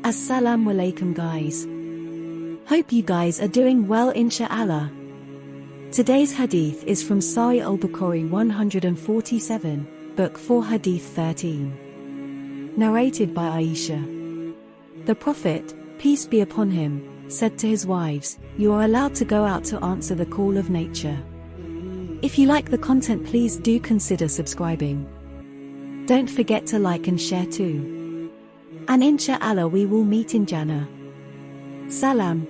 Assalamu alaikum guys. Hope you guys are doing well Insha Allah. Today's hadith is from Sahih al-Bukhari 147, Book 4 Hadith 13. Narrated by Aisha. The Prophet, peace be upon him, said to his wives, "You are allowed to go out to answer the call of nature. If you like the content, please do consider subscribing. Don't forget to like and share too. And Insha Allah we will meet in Jannah. Salam."